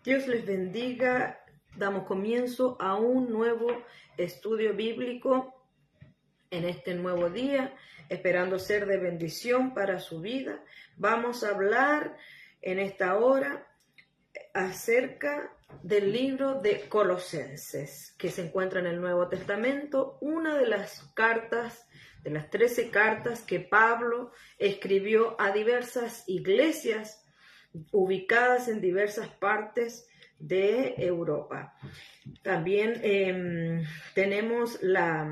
Dios les bendiga. Damos comienzo a un nuevo estudio bíblico en este nuevo día, esperando ser de bendición para su vida. Vamos a hablar en esta hora acerca del libro de Colosenses, que se encuentra en el Nuevo Testamento, una de las cartas, de las 13 cartas que Pablo escribió a diversas iglesias ubicadas en diversas partes de Europa. También tenemos la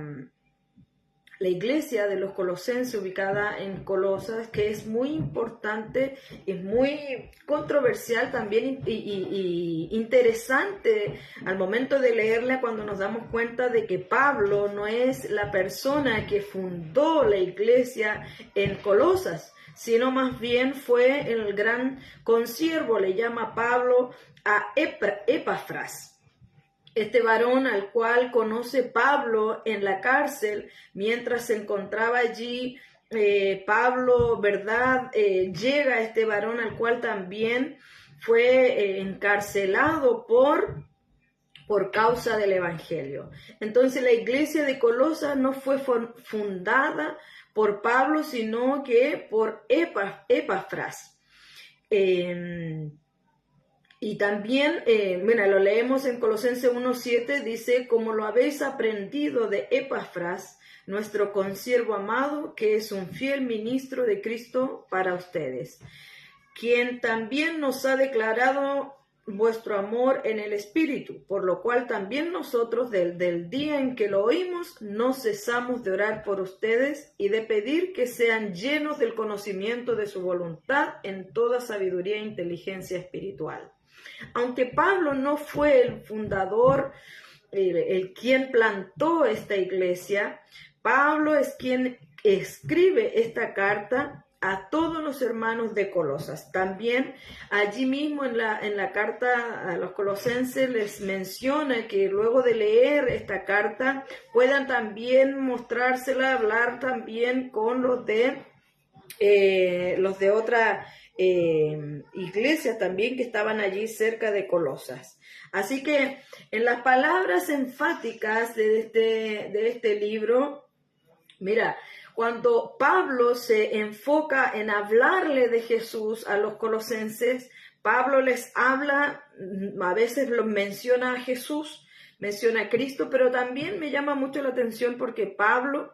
iglesia de los colosenses ubicada en Colosas, que es muy importante, es muy controversial también y interesante al momento de leerla, cuando nos damos cuenta de que Pablo no es la persona que fundó la iglesia en Colosas, sino más bien fue el gran consiervo, le llama Pablo a Epafras. Este varón al cual conoce Pablo en la cárcel, mientras se encontraba allí, Pablo, ¿verdad? Llega este varón al cual también fue encarcelado por causa del evangelio. Entonces la iglesia de Colosas no fue fundada por Pablo, sino que por Epafras. Y también, lo leemos en Colosenses 1:7, dice: como lo habéis aprendido de Epafras, nuestro consiervo amado, que es un fiel ministro de Cristo para ustedes, quien también nos ha declarado vuestro amor en el Espíritu, por lo cual también nosotros, del día en que lo oímos, no cesamos de orar por ustedes y de pedir que sean llenos del conocimiento de su voluntad en toda sabiduría e inteligencia espiritual. Aunque Pablo no fue el fundador, el quien plantó esta iglesia, Pablo es quien escribe esta carta a todos los hermanos de Colosas. También allí mismo en la carta a los colosenses les menciona que luego de leer esta carta puedan también mostrársela, hablar también con los de otra iglesias también que estaban allí cerca de Colosas. Así que en las palabras enfáticas de este libro, mira, cuando Pablo se enfoca en hablarle de Jesús a los colosenses, Pablo les habla, a veces los menciona a Jesús, menciona a Cristo, pero también me llama mucho la atención porque Pablo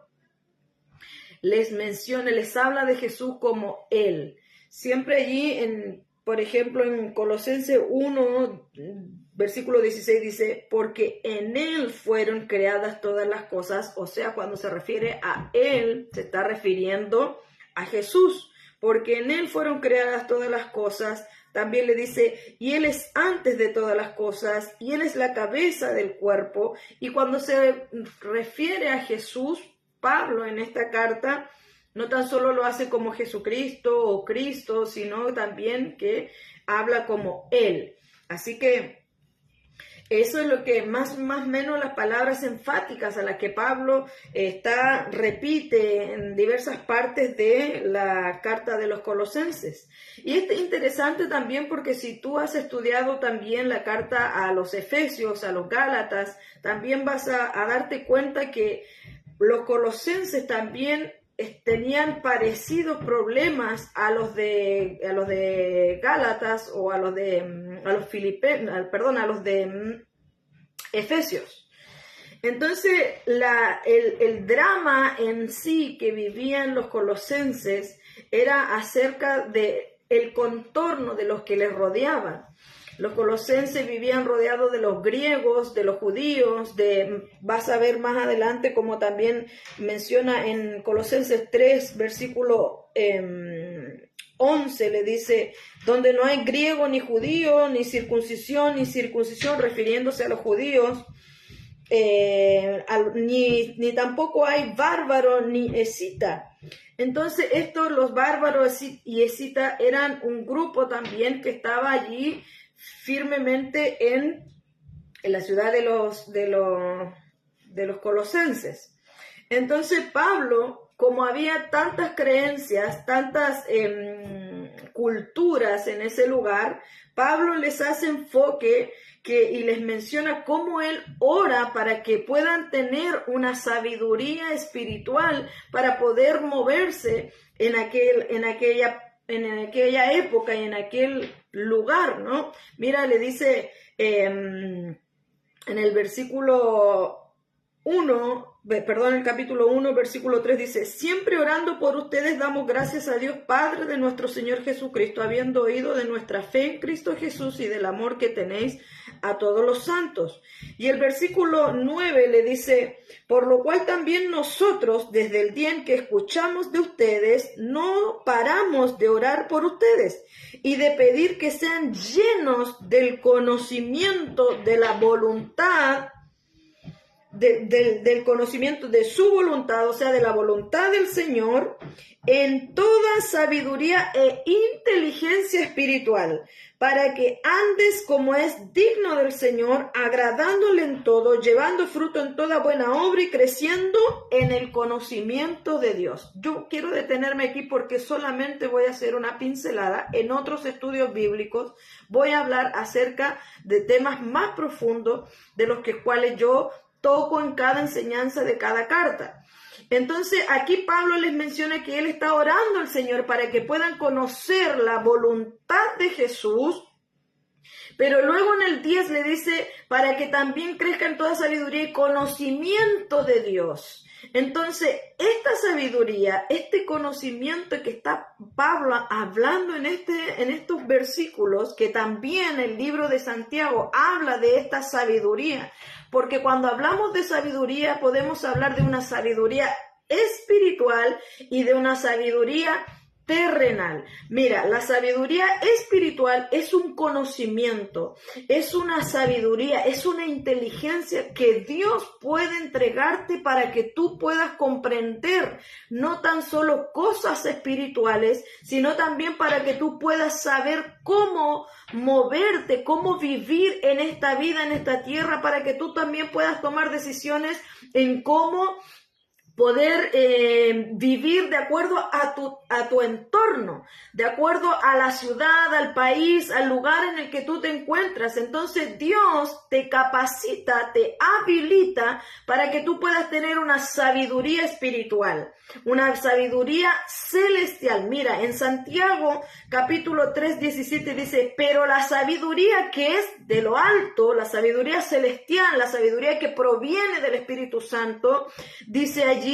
les menciona, les habla de Jesús como Él. Siempre allí, por ejemplo, en Colosenses 1, versículo 16 dice: porque en Él fueron creadas todas las cosas. O sea, cuando se refiere a Él, se está refiriendo a Jesús, porque en Él fueron creadas todas las cosas. También le dice: y Él es antes de todas las cosas, y Él es la cabeza del cuerpo. Y cuando se refiere a Jesús, Pablo en esta carta no tan solo lo hace como Jesucristo o Cristo, sino también que habla como Él. Así que eso es lo que más o menos las palabras enfáticas a las que Pablo repite en diversas partes de la carta de los colosenses. Y es interesante también porque si tú has estudiado también la carta a los Efesios, a los Gálatas, también vas a darte cuenta que los colosenses también tenían parecidos problemas a los de Gálatas o a los de Efesios. Entonces, el drama en sí que vivían los colosenses era acerca de el contorno de los que les rodeaban. Los colosenses vivían rodeados de los griegos, de los judíos, vas a ver más adelante como también menciona en Colosenses 3, versículo 11, le dice: donde no hay griego ni judío, ni circuncisión, refiriéndose a los judíos, ni tampoco hay bárbaro ni escita. Entonces los bárbaros y escita eran un grupo también que estaba allí firmemente en la ciudad de los colosenses. Entonces Pablo, como había tantas creencias, tantas culturas en ese lugar, Pablo les hace enfoque y les menciona cómo él ora para que puedan tener una sabiduría espiritual para poder moverse en aquella época y en aquel lugar, ¿no? Mira, le dice en el el capítulo 1, versículo 3 dice: siempre orando por ustedes damos gracias a Dios Padre de nuestro Señor Jesucristo, habiendo oído de nuestra fe en Cristo Jesús y del amor que tenéis a todos los santos. Y el versículo 9 le dice: por lo cual también nosotros, desde el día en que escuchamos de ustedes, no paramos de orar por ustedes y de pedir que sean llenos del conocimiento de la voluntad del conocimiento de su voluntad, o sea, de la voluntad del Señor, en toda sabiduría e inteligencia espiritual, para que andes como es digno del Señor, agradándole en todo, llevando fruto en toda buena obra y creciendo en el conocimiento de Dios. Yo quiero detenerme aquí porque solamente voy a hacer una pincelada. En otros estudios bíblicos voy a hablar acerca de temas más profundos de los cuales yo toco en cada enseñanza de cada carta. Entonces aquí Pablo les menciona que él está orando al Señor para que puedan conocer la voluntad de Jesús, pero luego en el 10 le dice para que también crezca en toda sabiduría y conocimiento de Dios. Entonces esta sabiduría, este conocimiento que está Pablo hablando en estos versículos, que también el libro de Santiago habla de esta sabiduría, porque cuando hablamos de sabiduría podemos hablar de una sabiduría espiritual y de una sabiduría terrenal. Mira, la sabiduría espiritual es un conocimiento, es una sabiduría, es una inteligencia que Dios puede entregarte para que tú puedas comprender no tan solo cosas espirituales, sino también para que tú puedas saber cómo moverte, cómo vivir en esta vida, en esta tierra, para que tú también puedas tomar decisiones en cómo poder vivir de acuerdo a tu entorno, de acuerdo a la ciudad, al país, al lugar en el que tú te encuentras. Entonces Dios te capacita, te habilita para que tú puedas tener una sabiduría espiritual, una sabiduría celestial. Mira, en Santiago capítulo 3, 17 dice: pero la sabiduría que es de lo alto, la sabiduría celestial, la sabiduría que proviene del Espíritu Santo, dice allí,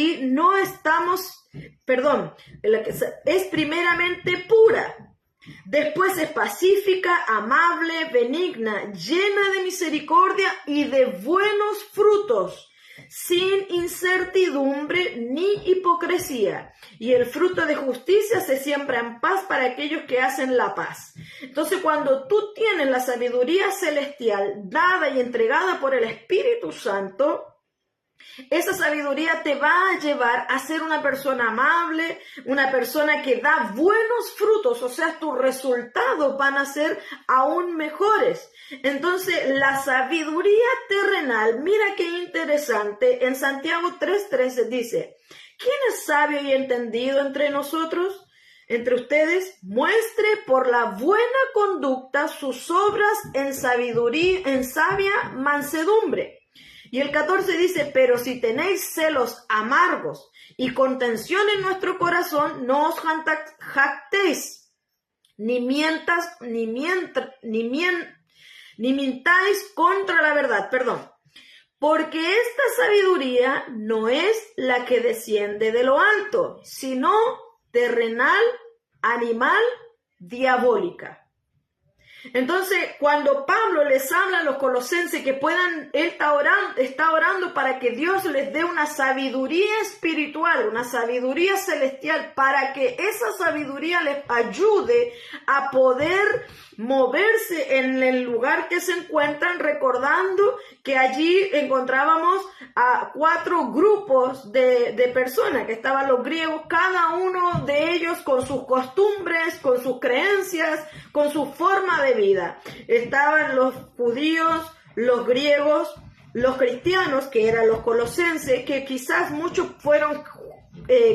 es primeramente pura, después es pacífica, amable, benigna, llena de misericordia y de buenos frutos, sin incertidumbre ni hipocresía, y el fruto de justicia se siembra en paz para aquellos que hacen la paz. Entonces, cuando tú tienes la sabiduría celestial dada y entregada por el Espíritu Santo, esa sabiduría te va a llevar a ser una persona amable, una persona que da buenos frutos, o sea, tus resultados van a ser aún mejores. Entonces, la sabiduría terrenal, mira qué interesante, en Santiago 3:13 dice: ¿quién es sabio y entendido entre nosotros? Entre ustedes, muestre por la buena conducta sus obras en sabiduría, en sabia mansedumbre. Y el 14 dice: pero si tenéis celos amargos y contención en nuestro corazón, no os jactéis, ni mintáis contra la verdad, porque esta sabiduría no es la que desciende de lo alto, sino terrenal, animal, diabólica. Entonces, cuando Pablo les habla a los colosenses que él está orando para que Dios les dé una sabiduría espiritual, una sabiduría celestial, para que esa sabiduría les ayude a poder moverse en el lugar que se encuentran, recordando que allí encontrábamos a 4 grupos de personas, que estaban los griegos, cada uno de ellos con sus costumbres, con sus creencias, con su forma de vida. Estaban los judíos, los griegos, los cristianos, que eran los colosenses, que quizás muchos fueron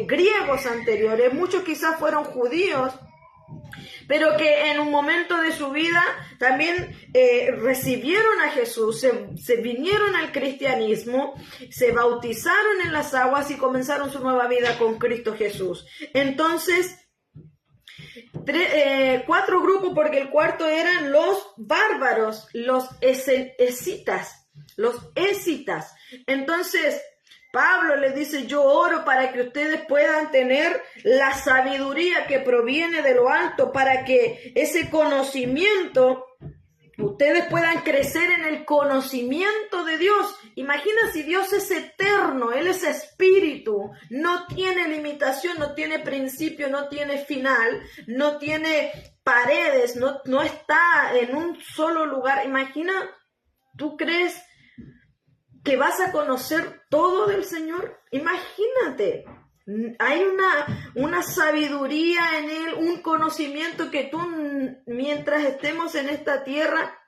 griegos anteriores, muchos quizás fueron judíos, pero que en un momento de su vida también recibieron a Jesús, se vinieron al cristianismo, se bautizaron en las aguas y comenzaron su nueva vida con Cristo Jesús. Entonces, 4 grupos, porque el cuarto eran los bárbaros, los escitas. Entonces, Pablo le dice, yo oro para que ustedes puedan tener la sabiduría que proviene de lo alto, para que ese conocimiento, ustedes puedan crecer en el conocimiento de Dios. Imagina si Dios es eterno, Él es espíritu, no tiene limitación, no tiene principio, no tiene final, no tiene paredes, no está en un solo lugar. Imagina, ¿tú crees que vas a conocer todo del Señor? Imagínate, hay una sabiduría en Él, un conocimiento que tú, mientras estemos en esta tierra,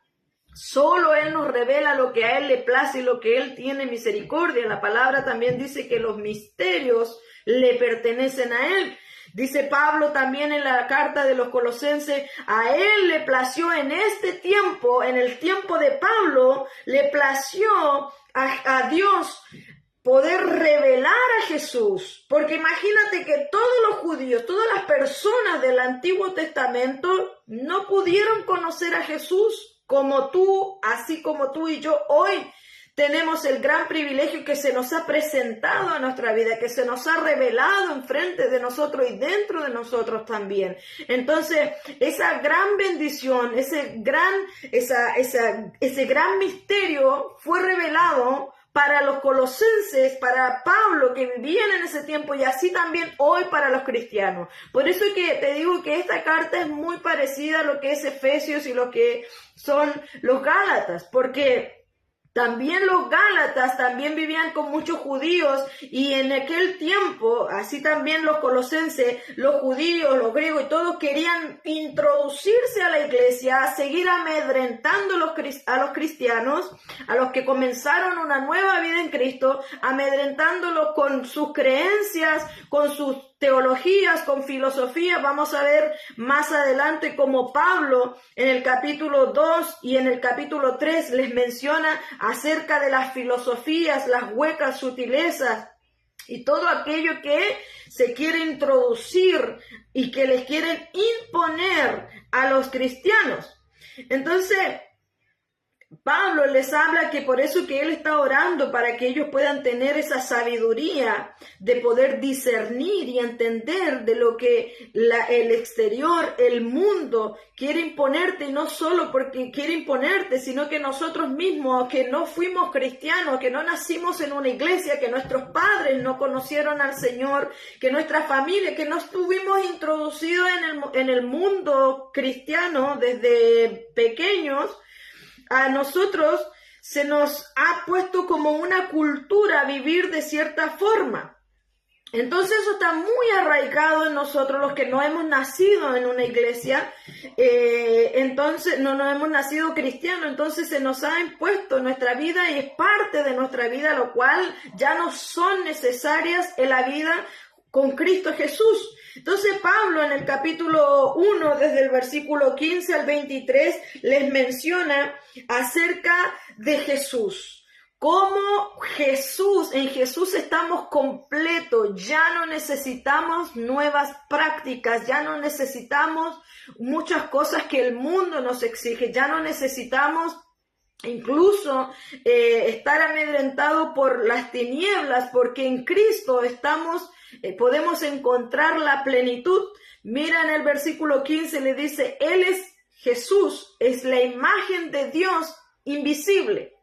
solo Él nos revela lo que a Él le place y lo que Él tiene misericordia. La palabra también dice que los misterios le pertenecen a Él. Dice Pablo también en la carta de los Colosenses, a Él le plació en este tiempo, en el tiempo de Pablo, le plació a Dios poder revelar a Jesús. Porque imagínate que todos los judíos, todas las personas del Antiguo Testamento no pudieron conocer a Jesús como tú, así como tú y yo hoy tenemos el gran privilegio que se nos ha presentado a nuestra vida, que se nos ha revelado enfrente de nosotros y dentro de nosotros también. Entonces, esa gran bendición, ese gran misterio fue revelado para los colosenses, para Pablo, que vivían en ese tiempo, y así también hoy para los cristianos. Por eso es que te digo que esta carta es muy parecida a lo que es Efesios y lo que son los Gálatas, porque también los Gálatas también vivían con muchos judíos, y en aquel tiempo, así también los colosenses, los judíos, los griegos y todos querían introducirse a la iglesia, a seguir amedrentando a los cristianos, a los que comenzaron una nueva vida en Cristo, amedrentándolos con sus creencias, con sus teologías, con filosofía. Vamos a ver más adelante cómo Pablo en el capítulo 2 y en el capítulo 3 les menciona acerca de las filosofías, las huecas sutilezas y todo aquello que se quiere introducir y que les quieren imponer a los cristianos. Entonces, Pablo les habla que por eso que él está orando para que ellos puedan tener esa sabiduría de poder discernir y entender de lo que el exterior, el mundo quiere imponerte, y no solo porque quiere imponerte, sino que nosotros mismos, que no fuimos cristianos, que no nacimos en una iglesia, que nuestros padres no conocieron al Señor, que nuestra familia, que no estuvimos introducidos en el mundo cristiano desde pequeños, a nosotros se nos ha puesto como una cultura vivir de cierta forma. Entonces eso está muy arraigado en nosotros, los que no hemos nacido en una iglesia, entonces no hemos nacido cristianos, entonces se nos ha impuesto en nuestra vida y es parte de nuestra vida, lo cual ya no son necesarias en la vida con Cristo Jesús. Entonces Pablo en el capítulo 1, desde el versículo 15 al 23, les menciona acerca de Jesús. Cómo en Jesús estamos completos, ya no necesitamos nuevas prácticas, ya no necesitamos muchas cosas que el mundo nos exige, ya no necesitamos incluso estar amedrentados por las tinieblas, porque en Cristo podemos encontrar la plenitud. Mira en el versículo 15, le dice, Él es Jesús, es la imagen de Dios invisible,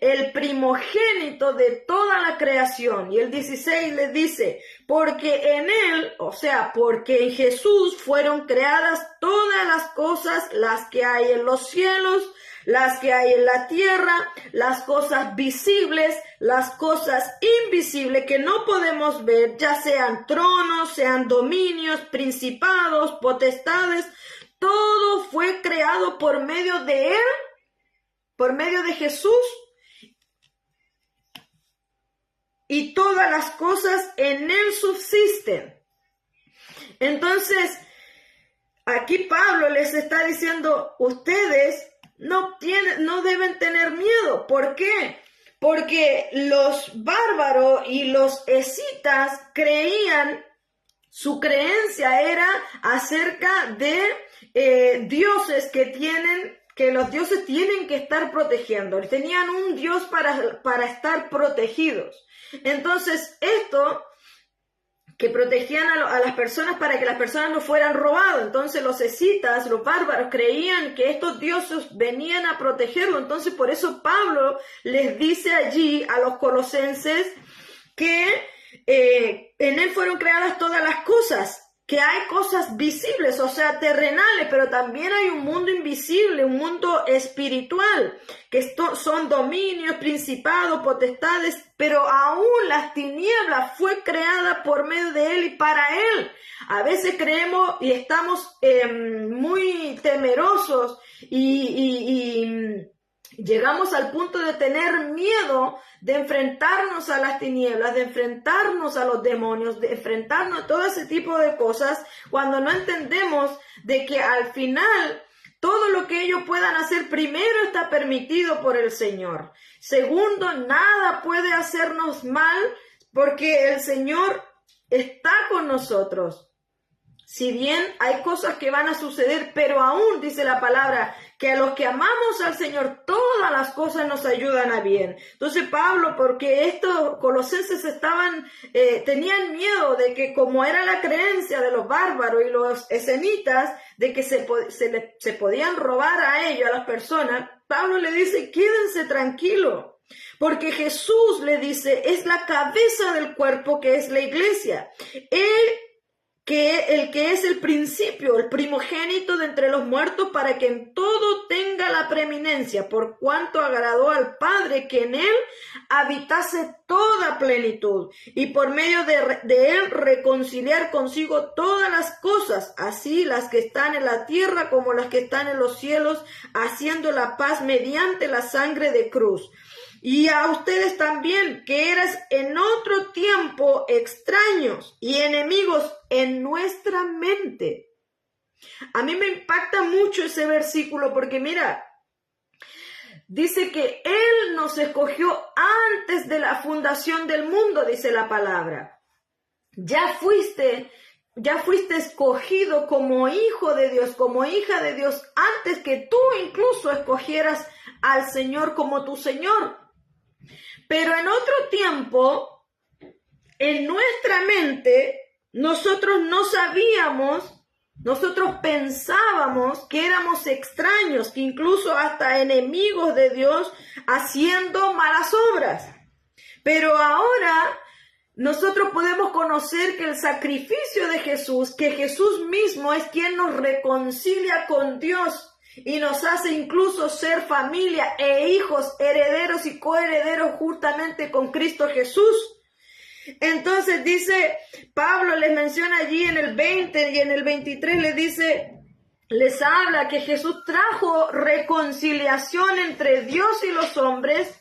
el primogénito de toda la creación. Y el 16 le dice, porque en Él, o sea, porque en Jesús fueron creadas todas las cosas, las que hay en los cielos, las que hay en la tierra, las cosas visibles, las cosas invisibles que no podemos ver, ya sean tronos, sean dominios, principados, potestades, todo fue creado por medio de Él, por medio de Jesús, y todas las cosas en Él subsisten. Entonces, aquí Pablo les está diciendo, ustedes no deben tener miedo. ¿Por qué? Porque los bárbaros y los escitas creían, su creencia era acerca de dioses que los dioses tienen que estar protegiendo. Tenían un dios para estar protegidos. Entonces, esto que protegían a las personas para que las personas no fueran robadas. Entonces los escitas, los bárbaros, creían que estos dioses venían a protegerlo. Entonces por eso Pablo les dice allí a los colosenses que en él fueron creadas todas las cosas, que hay cosas visibles, o sea, terrenales, pero también hay un mundo invisible, un mundo espiritual, que son dominios, principados, potestades, pero aún las tinieblas fue creada por medio de él y para él. A veces creemos y estamos muy temerosos y llegamos al punto de tener miedo de enfrentarnos a las tinieblas, de enfrentarnos a los demonios, de enfrentarnos a todo ese tipo de cosas, cuando no entendemos de que al final todo lo que ellos puedan hacer, primero está permitido por el Señor. Segundo, nada puede hacernos mal porque el Señor está con nosotros. Si bien hay cosas que van a suceder, pero aún dice la palabra que a los que amamos al Señor todas las cosas nos ayudan a bien. Entonces Pablo, porque estos colosenses tenían miedo de que, como era la creencia de los bárbaros y los esenitas, de que se podían robar a ellos, a las personas, Pablo le dice, quédense tranquilos. Porque Jesús, le dice, es la cabeza del cuerpo que es la iglesia. El que es el principio, el primogénito de entre los muertos, para que en todo tenga la preeminencia, por cuanto agradó al Padre que en él habitase toda plenitud, y por medio de él reconciliar consigo todas las cosas, así las que están en la tierra como las que están en los cielos, haciendo la paz mediante la sangre de cruz. Y a ustedes también, que eras en otro tiempo extraños y enemigos en nuestra mente. A mí me impacta mucho ese versículo porque mira, dice que Él nos escogió antes de la fundación del mundo, dice la palabra. Ya fuiste escogido como hijo de Dios, como hija de Dios, antes que tú incluso escogieras al Señor como tu Señor. Pero en otro tiempo, en nuestra mente, nosotros no sabíamos, nosotros pensábamos que éramos extraños, que incluso hasta enemigos de Dios, haciendo malas obras. Pero ahora nosotros podemos conocer que el sacrificio de Jesús, que Jesús mismo es quien nos reconcilia con Dios, y nos hace incluso ser familia e hijos, herederos y coherederos justamente con Cristo Jesús. Entonces dice, Pablo les menciona allí en el 20 y en el 23 les habla que Jesús trajo reconciliación entre Dios y los hombres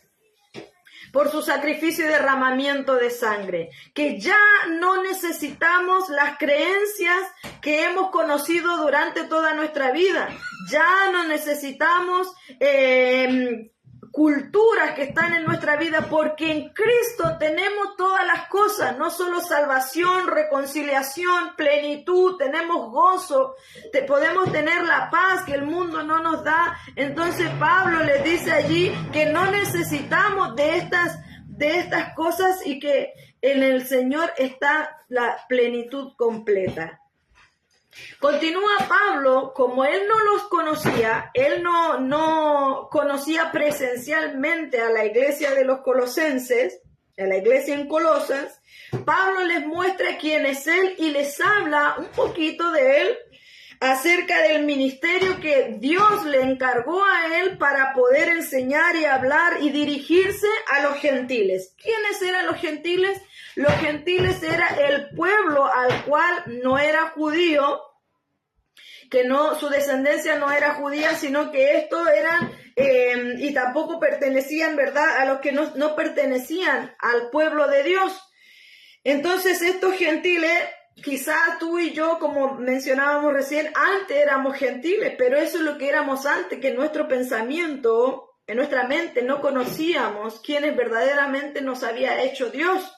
por su sacrificio y derramamiento de sangre, que ya no necesitamos las creencias que hemos conocido durante toda nuestra vida, ya no necesitamos culturas que están en nuestra vida, porque en Cristo tenemos todas las cosas, no solo salvación, reconciliación, plenitud, tenemos gozo, podemos tener la paz que el mundo no nos da. Entonces Pablo les dice allí que no necesitamos de estas cosas y que en el Señor está la plenitud completa. Continúa Pablo, como él no los conocía, él no conocía presencialmente a la iglesia de los colosenses, a la iglesia en Colosas. Pablo les muestra quién es él y les habla un poquito de él, acerca del ministerio que Dios le encargó a él para poder enseñar y hablar y dirigirse a los gentiles. ¿Quiénes eran los gentiles? Los gentiles era el pueblo al cual no era judío, que no, su descendencia no era judía, sino que estos eran, y tampoco pertenecían, ¿verdad?, a los que no pertenecían al pueblo de Dios. Entonces estos gentiles quizás tú y yo, como mencionábamos recién, antes éramos gentiles, pero eso es lo que éramos antes, que en nuestro pensamiento, en nuestra mente, no conocíamos quiénes verdaderamente nos había hecho Dios.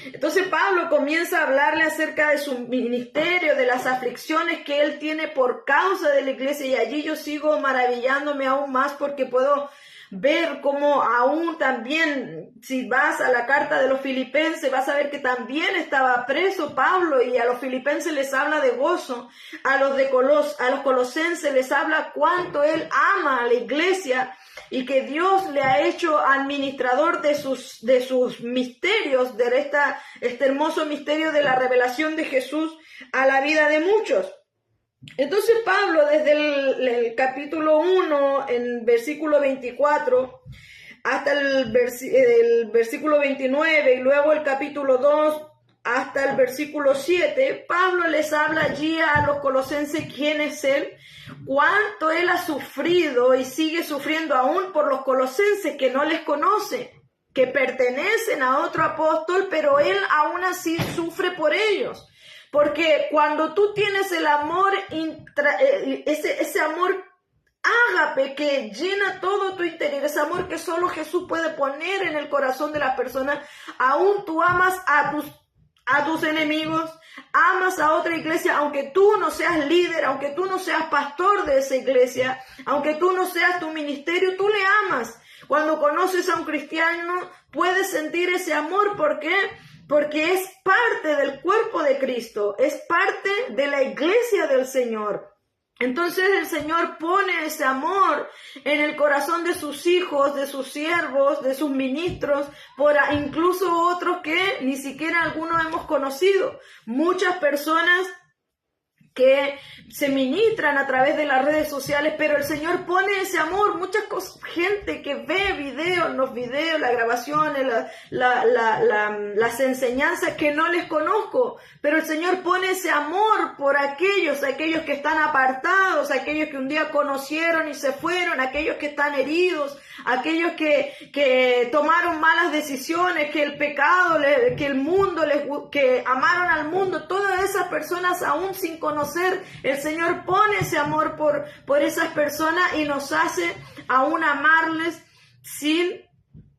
Entonces Pablo comienza a hablarle acerca de su ministerio, de las aflicciones que él tiene por causa de la iglesia, y allí yo sigo maravillándome aún más porque puedo ver cómo aún también, si vas a la carta de los Filipenses, vas a ver que también estaba preso Pablo, y a los Filipenses les habla de gozo, a los Colosenses les habla cuánto él ama a la iglesia y que Dios le ha hecho administrador de sus misterios, de este hermoso misterio de la revelación de Jesús a la vida de muchos. Entonces Pablo, desde el capítulo 1, en versículo 24, hasta el versículo 29, y luego el capítulo 2, hasta el versículo 7, Pablo les habla allí a los colosenses quién es él, cuánto él ha sufrido y sigue sufriendo aún por los colosenses que no les conoce, que pertenecen a otro apóstol, pero él aún así sufre por ellos. Porque cuando tú tienes el amor, ese amor ágape que llena todo tu interior, ese amor que solo Jesús puede poner en el corazón de las personas, aún tú amas a tus enemigos, amas a otra iglesia, aunque tú no seas líder, aunque tú no seas pastor de esa iglesia, aunque tú no seas tu ministerio, tú le amas. Cuando conoces a un cristiano, puedes sentir ese amor. ¿Por qué? Porque es parte del cuerpo de Cristo, es parte de la iglesia del Señor. Entonces el Señor pone ese amor en el corazón de sus hijos, de sus siervos, de sus ministros, por incluso otros que ni siquiera algunos hemos conocido. Muchas personas que se ministran a través de las redes sociales, pero el Señor pone ese amor, gente que ve los videos, las grabaciones, las enseñanzas que no les conozco, pero el Señor pone ese amor por aquellos que están apartados, aquellos que un día conocieron y se fueron, aquellos que están heridos, aquellos que tomaron malas decisiones, que el pecado, que el mundo, que amaron al mundo, todas esas personas aún sin conocer, el Señor pone ese amor por esas personas y nos hace aún amarles sin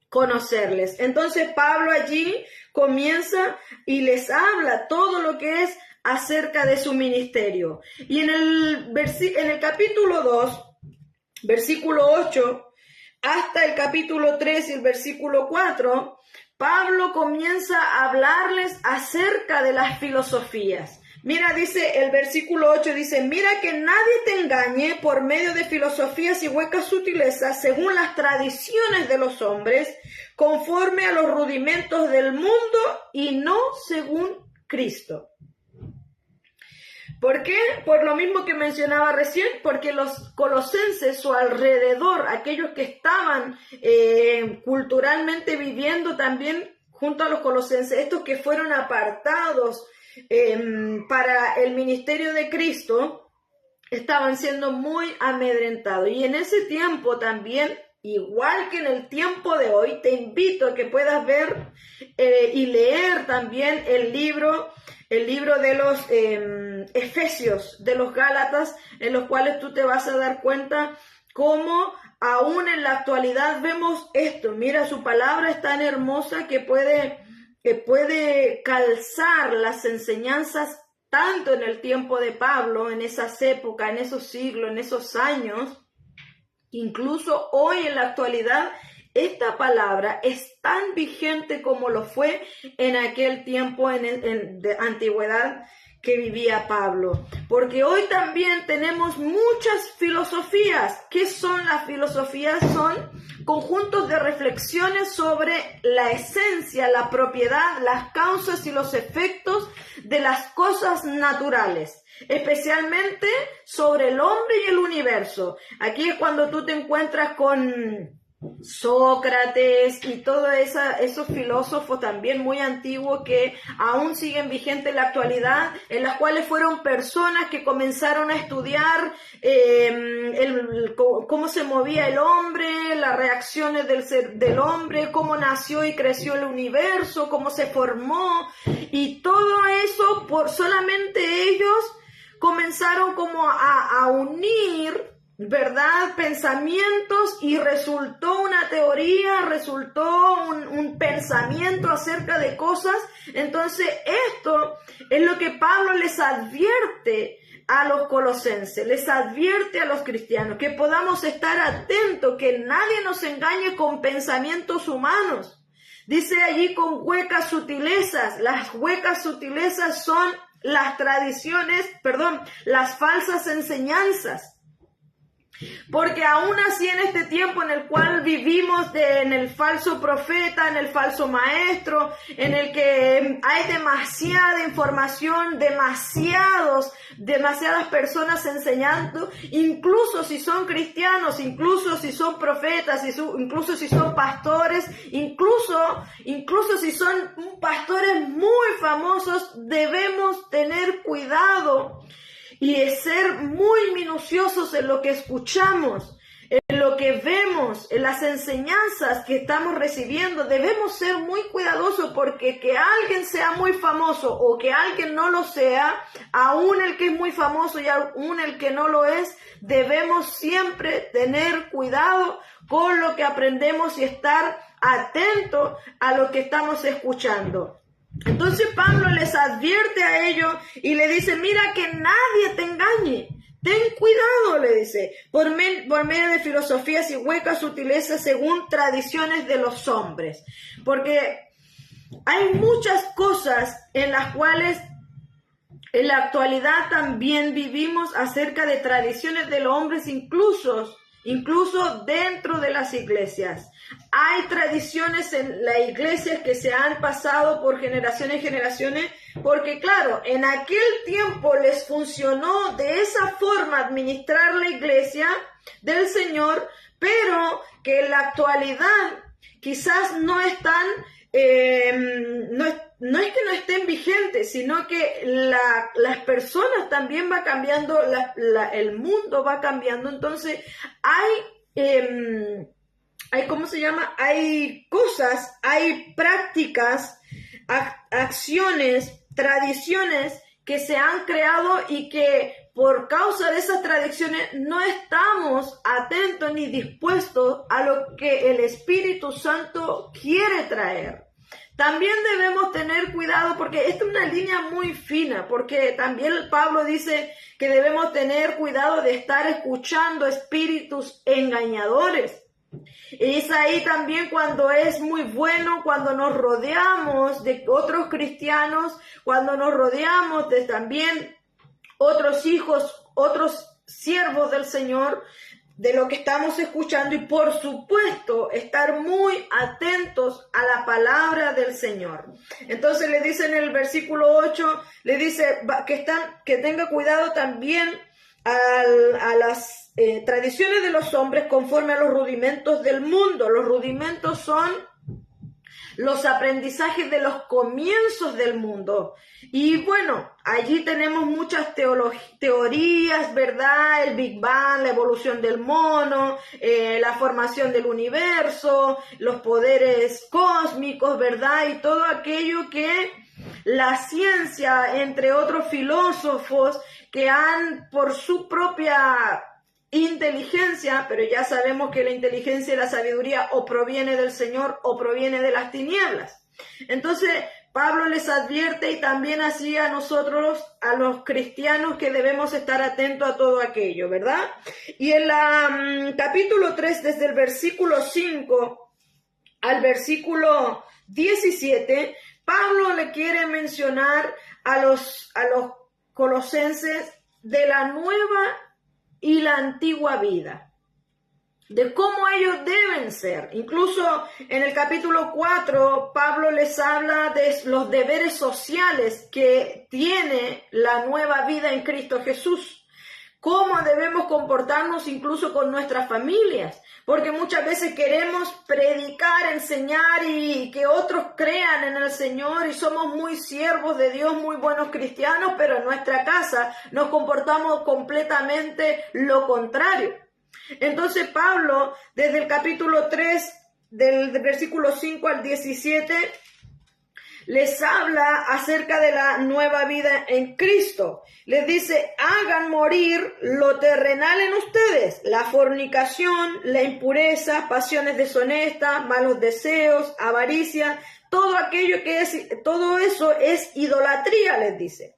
conocerles. Entonces Pablo allí comienza y les habla todo lo que es acerca de su ministerio. Y en el capítulo 2, versículo 8, hasta el capítulo 3 y el versículo 4, Pablo comienza a hablarles acerca de las filosofías. Mira, dice el versículo 8, dice, mira que nadie te engañe por medio de filosofías y huecas sutilezas según las tradiciones de los hombres, conforme a los rudimentos del mundo y no según Cristo. ¿Por qué? Por lo mismo que mencionaba recién, porque los colosenses, su alrededor, aquellos que estaban culturalmente viviendo también junto a los colosenses, estos que fueron apartados para el ministerio de Cristo, estaban siendo muy amedrentados. Y en ese tiempo también, igual que en el tiempo de hoy, te invito a que puedas ver y leer también el libro de los Efesios, de los Gálatas, en los cuales tú te vas a dar cuenta cómo aún en la actualidad vemos esto. Mira, su palabra es tan hermosa que puede calzar las enseñanzas tanto en el tiempo de Pablo, en esas épocas, en esos siglos, en esos años, incluso hoy en la actualidad. Esta palabra es tan vigente como lo fue en aquel tiempo de antigüedad que vivía Pablo. Porque hoy también tenemos muchas filosofías. ¿Qué son las filosofías? Son conjuntos de reflexiones sobre la esencia, la propiedad, las causas y los efectos de las cosas naturales, especialmente sobre el hombre y el universo. Aquí es cuando tú te encuentras con Sócrates y todos esos filósofos también muy antiguos que aún siguen vigentes en la actualidad, en las cuales fueron personas que comenzaron a estudiar cómo se movía el hombre, las reacciones del hombre, cómo nació y creció el universo, cómo se formó, y todo eso solamente ellos comenzaron como a unir, ¿verdad?, pensamientos, y resultó una teoría, resultó un pensamiento acerca de cosas. Entonces esto es lo que Pablo les advierte a los colosenses, les advierte a los cristianos, que podamos estar atentos, que nadie nos engañe con pensamientos humanos. Dice allí con huecas sutilezas. Las huecas sutilezas son las tradiciones, las falsas enseñanzas. Porque aún así, en este tiempo en el cual vivimos, en el falso profeta, en el falso maestro, en el que hay demasiada información, demasiadas personas enseñando, incluso si son cristianos, incluso si son profetas, incluso si son pastores, incluso si son pastores muy famosos, debemos tener cuidado y ser muy minuciosos en lo que escuchamos, en lo que vemos, en las enseñanzas que estamos recibiendo. Debemos ser muy cuidadosos, porque que alguien sea muy famoso o que alguien no lo sea, aún el que es muy famoso y aún el que no lo es, debemos siempre tener cuidado con lo que aprendemos y estar atentos a lo que estamos escuchando. Entonces Pablo les advierte a ellos y le dice: mira, que nadie te engañe, ten cuidado, le dice, por medio de filosofías y huecas sutilezas según tradiciones de los hombres. Porque hay muchas cosas en las cuales en la actualidad también vivimos acerca de tradiciones de los hombres, incluso dentro de las iglesias. Hay tradiciones en las iglesias que se han pasado por generaciones y generaciones, porque claro, en aquel tiempo les funcionó de esa forma administrar la iglesia del Señor, pero que en la actualidad quizás no están, no es que no estén vigentes, sino que las personas también van cambiando, el mundo va cambiando. Entonces hay cosas, hay prácticas, acciones, tradiciones que se han creado y que por causa de esas tradiciones no estamos atentos ni dispuestos a lo que el Espíritu Santo quiere traer. También debemos tener cuidado, porque esta es una línea muy fina, porque también Pablo dice que debemos tener cuidado de estar escuchando espíritus engañadores. Y es ahí también cuando es muy bueno, cuando nos rodeamos de otros cristianos, cuando nos rodeamos de también otros hijos, otros siervos del Señor, de lo que estamos escuchando, y por supuesto estar muy atentos a la palabra del Señor. Entonces le dice en el versículo 8, le dice que tenga cuidado también a las tradiciones de los hombres conforme a los rudimentos del mundo. Los rudimentos son los aprendizajes de los comienzos del mundo. Y bueno, allí tenemos muchas teorías, ¿verdad? El Big Bang, la evolución del mono, la formación del universo, los poderes cósmicos, ¿verdad? Y todo aquello que la ciencia, entre otros filósofos, que han por su propia inteligencia, pero ya sabemos que la inteligencia y la sabiduría o proviene del Señor o proviene de las tinieblas. Entonces Pablo les advierte, y también así a nosotros, a los cristianos, que debemos estar atentos a todo aquello, ¿verdad? Y en la capítulo 3, desde el versículo 5 al versículo 17, Pablo le quiere mencionar a los colosenses de la nueva y la antigua vida, de cómo ellos deben ser. Incluso en el capítulo 4, Pablo les habla de los deberes sociales que tiene la nueva vida en Cristo Jesús, cómo debemos comportarnos incluso con nuestras familias, porque muchas veces queremos predicar, enseñar y que otros crean en el Señor y somos muy siervos de Dios, muy buenos cristianos, pero en nuestra casa nos comportamos completamente lo contrario. Entonces Pablo, desde el capítulo 3, del versículo 5 al 17, les habla acerca de la nueva vida en Cristo. Les dice, hagan morir lo terrenal en ustedes, la fornicación, la impureza, pasiones deshonestas, malos deseos, avaricia, todo eso es idolatría, les dice.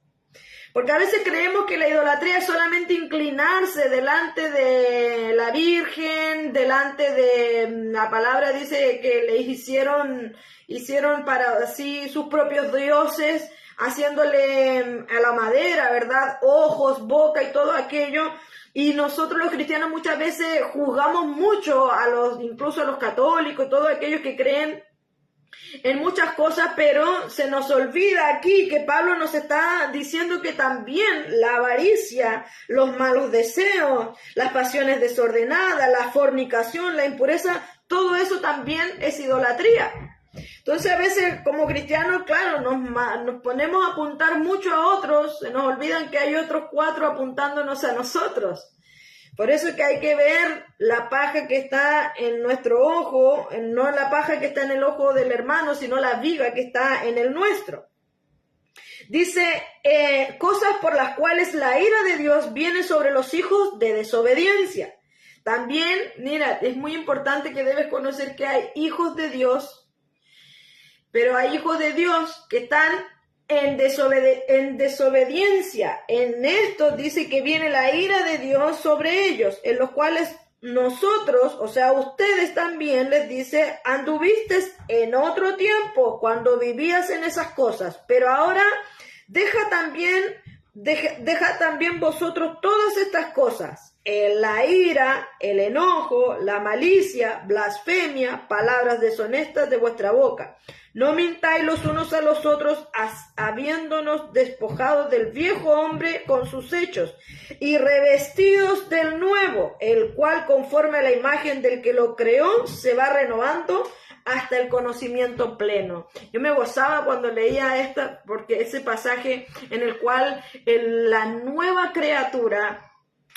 Porque a veces creemos que la idolatría es solamente inclinarse delante de la Virgen, delante de, la palabra dice que le hicieron para sí sus propios dioses, haciéndole a la madera, ¿verdad? Ojos, boca y todo aquello. Y nosotros los cristianos muchas veces juzgamos mucho incluso a los católicos, todos aquellos que creen en muchas cosas, pero se nos olvida aquí que Pablo nos está diciendo que también la avaricia, los malos deseos, las pasiones desordenadas, la fornicación, la impureza, todo eso también es idolatría. Entonces a veces como cristianos, claro, nos ponemos a apuntar mucho a otros, se nos olvidan que hay otros 4 apuntándonos a nosotros. Por eso es que hay que ver la paja que está en nuestro ojo, no la paja que está en el ojo del hermano, sino la viga que está en el nuestro. Dice, cosas por las cuales la ira de Dios viene sobre los hijos de desobediencia. También, mira, es muy importante que debes conocer que hay hijos de Dios, pero hay hijos de Dios que están en desobediencia. En esto dice que viene la ira de Dios sobre ellos, en los cuales nosotros, o sea, ustedes también, les dice, anduviste en otro tiempo cuando vivías en esas cosas, pero ahora deja también vosotros todas estas cosas, la ira, el enojo, la malicia, blasfemia, palabras deshonestas de vuestra boca. No mintáis los unos a los otros, habiéndonos despojado del viejo hombre con sus hechos, y revestidos del nuevo, el cual conforme a la imagen del que lo creó, se va renovando hasta el conocimiento pleno. Yo me gozaba cuando leía porque ese pasaje en el cual la nueva criatura,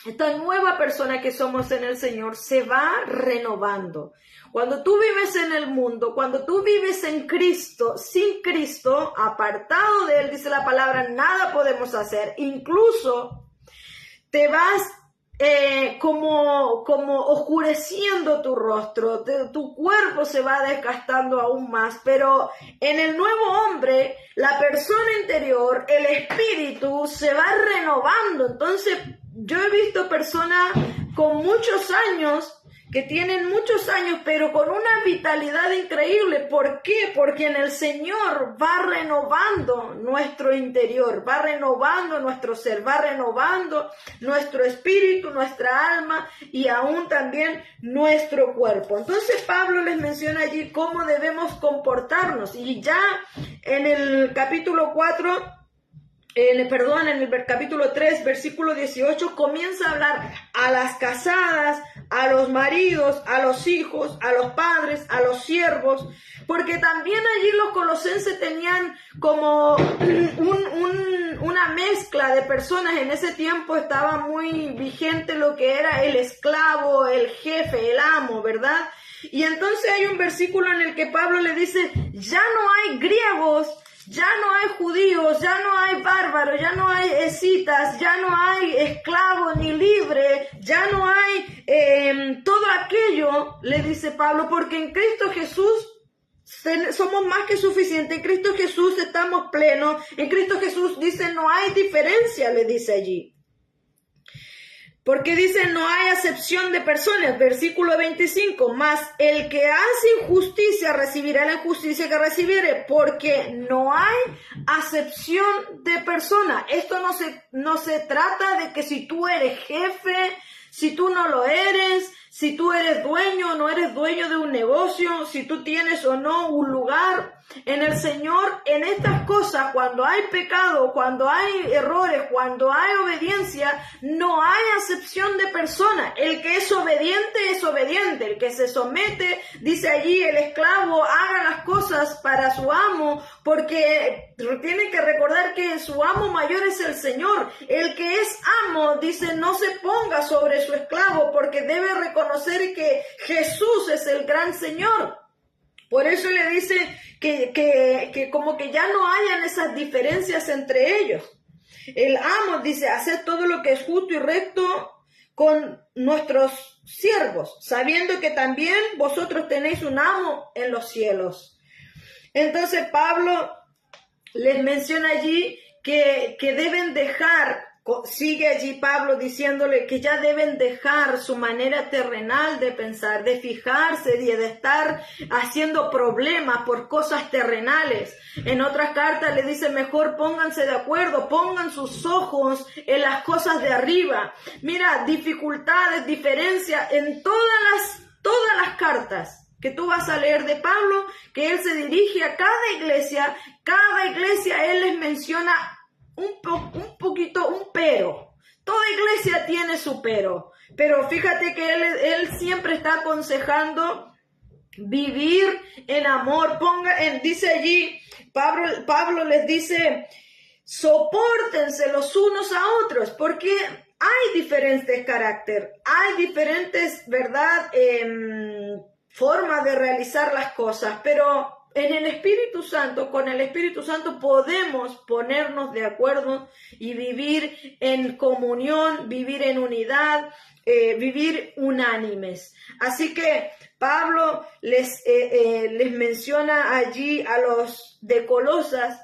esta nueva persona que somos en el Señor, se va renovando. Cuando tú vives en el mundo, cuando tú vives en Cristo, sin Cristo, apartado de Él, dice la palabra, nada podemos hacer. Incluso te vas como oscureciendo tu rostro, tu cuerpo se va desgastando aún más, pero en el nuevo hombre, la persona interior, el espíritu, se va renovando. Entonces, yo he visto personas con muchos años, que tienen muchos años, pero con una vitalidad increíble. ¿Por qué? Porque en el Señor va renovando nuestro interior, va renovando nuestro ser, va renovando nuestro espíritu, nuestra alma y aún también nuestro cuerpo. Entonces Pablo les menciona allí cómo debemos comportarnos, y ya en el capítulo 4, en el capítulo 3, versículo 18, comienza a hablar a las casadas, a los maridos, a los hijos, a los padres, a los siervos, porque también allí los colosenses tenían como una mezcla de personas. En ese tiempo estaba muy vigente lo que era el esclavo, el jefe, el amo, ¿verdad? Y entonces hay un versículo en el que Pablo le dice, ya no hay griegos, ya no hay judíos, ya no hay bárbaros, ya no hay escitas, ya no hay esclavo ni libre, ya no hay todo aquello, le dice Pablo, porque en Cristo Jesús somos más que suficientes, en Cristo Jesús estamos plenos, en Cristo Jesús dice no hay diferencia, le dice allí. Porque dice, no hay acepción de personas, versículo 25, mas el que hace injusticia recibirá la injusticia que recibiere, porque no hay acepción de personas. Esto no se trata de que si tú eres jefe, si tú no lo eres, si tú eres dueño o no eres dueño de un negocio, si tú tienes o no un lugar en el Señor. En estas cosas, cuando hay pecado, cuando hay errores, cuando hay obediencia, no hay acepción de persona. El que es obediente es obediente. El que se somete, dice allí el esclavo, haga las cosas para su amo, porque tiene que recordar que su amo mayor es el Señor. El que es amo, dice, no se ponga sobre su esclavo, porque debe reconocer que Jesús es el gran Señor. Por eso le dice que como que ya no hayan esas diferencias entre ellos. El amo dice, haced todo lo que es justo y recto con nuestros siervos, sabiendo que también vosotros tenéis un amo en los cielos. Entonces Pablo les menciona allí que deben dejar, sigue allí Pablo diciéndole que ya deben dejar su manera terrenal de pensar, de fijarse y de estar haciendo problemas por cosas terrenales. En otras cartas le dice, mejor pónganse de acuerdo, pongan sus ojos en las cosas de arriba. Mira, dificultades, diferencias en todas las cartas que tú vas a leer de Pablo, que él se dirige a cada iglesia él les menciona un pero. Toda iglesia tiene su pero fíjate que él siempre está aconsejando vivir en amor. Dice allí, Pablo les dice, sopórtense los unos a otros, porque hay diferentes carácter, hay diferentes, ¿verdad?, formas de realizar las cosas, pero en el Espíritu Santo, con el Espíritu Santo podemos ponernos de acuerdo y vivir en comunión, vivir en unidad, vivir unánimes. Así que Pablo les menciona allí a los de Colosas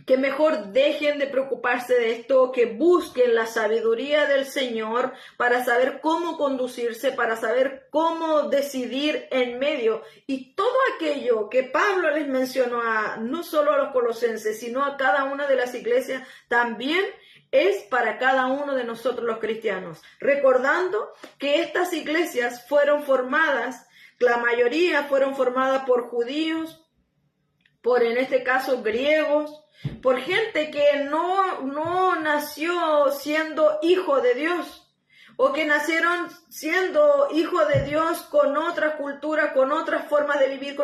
que mejor dejen de preocuparse de esto, que busquen la sabiduría del Señor para saber cómo conducirse, para saber cómo decidir en medio. Y todo aquello que Pablo les mencionó no solo a los colosenses, sino a cada una de las iglesias, también es para cada uno de nosotros los cristianos. Recordando que estas iglesias fueron formadas, la mayoría fueron formadas por judíos, por en este caso griegos, por gente que no nació siendo hijo de Dios, o que nacieron siendo hijo de Dios con otra cultura, con otras formas de vivir.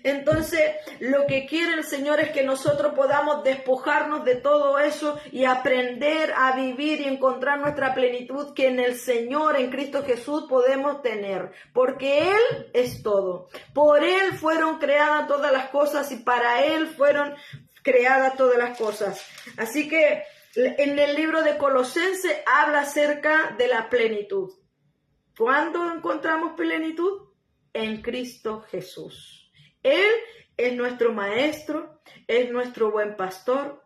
Entonces, lo que quiere el Señor es que nosotros podamos despojarnos de todo eso y aprender a vivir y encontrar nuestra plenitud que en el Señor, en Cristo Jesús, podemos tener. Porque Él es todo. Por Él fueron creadas todas las cosas y para Él fueron creadas todas las cosas. Así que en el libro de Colosenses habla acerca de la plenitud. ¿Cuándo encontramos plenitud? En Cristo Jesús. Él es nuestro maestro, es nuestro buen pastor.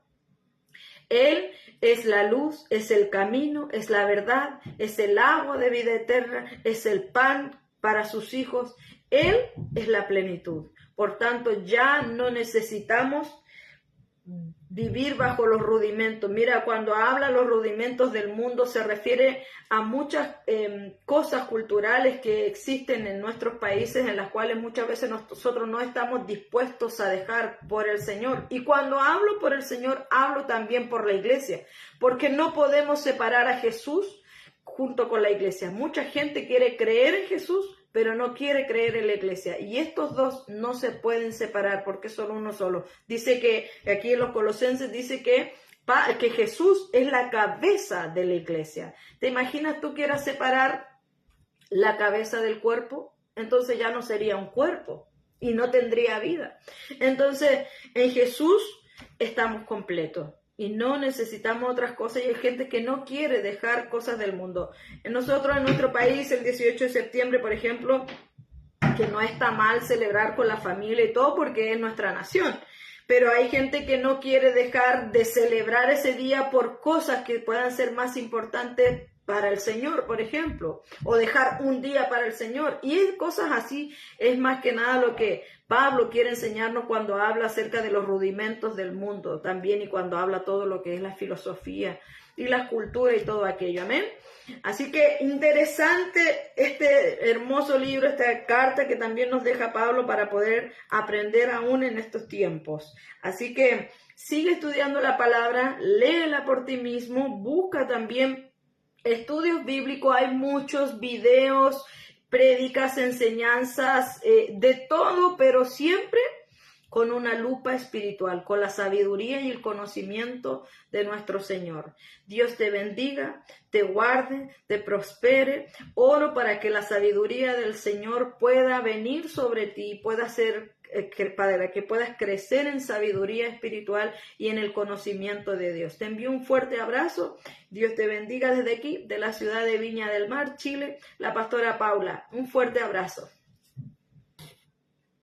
Él es la luz, es el camino, es la verdad, es el agua de vida eterna, es el pan para sus hijos. Él es la plenitud. Por tanto, ya no necesitamos vivir bajo los rudimentos. Mira, cuando habla los rudimentos del mundo se refiere a muchas cosas culturales que existen en nuestros países, en las cuales muchas veces nosotros no estamos dispuestos a dejar por el Señor. Y cuando hablo por el Señor, hablo también por la iglesia, porque no podemos separar a Jesús junto con la iglesia. Mucha gente quiere creer en Jesús, pero no quiere creer en la iglesia. Y estos dos no se pueden separar porque son uno solo. Dice que aquí en los Colosenses dice que Jesús es la cabeza de la iglesia. ¿Te imaginas tú quieras separar la cabeza del cuerpo? Entonces ya no sería un cuerpo y no tendría vida. Entonces en Jesús estamos completos. Y no necesitamos otras cosas, y hay gente que no quiere dejar cosas del mundo. Nosotros en nuestro país, el 18 de septiembre, por ejemplo, que no está mal celebrar con la familia y todo porque es nuestra nación. Pero hay gente que no quiere dejar de celebrar ese día por cosas que puedan ser más importantes para el Señor, por ejemplo, o dejar un día para el Señor. Y cosas así es más que nada lo que Pablo quiere enseñarnos cuando habla acerca de los rudimentos del mundo también, y cuando habla todo lo que es la filosofía y la cultura y todo aquello. Amén. Así que interesante este hermoso libro, esta carta que también nos deja Pablo para poder aprender aún en estos tiempos. Así que sigue estudiando la palabra, léela por ti mismo, busca también estudios bíblicos, hay muchos videos, prédicas, enseñanzas, de todo, pero siempre con una lupa espiritual, con la sabiduría y el conocimiento de nuestro Señor. Dios te bendiga, te guarde, te prospere. Oro para que la sabiduría del Señor pueda venir sobre ti, pueda ser para que puedas crecer en sabiduría espiritual y en el conocimiento de Dios. Te envío un fuerte abrazo. Dios te bendiga desde aquí, de la ciudad de Viña del Mar, Chile, la pastora Paula. Un fuerte abrazo.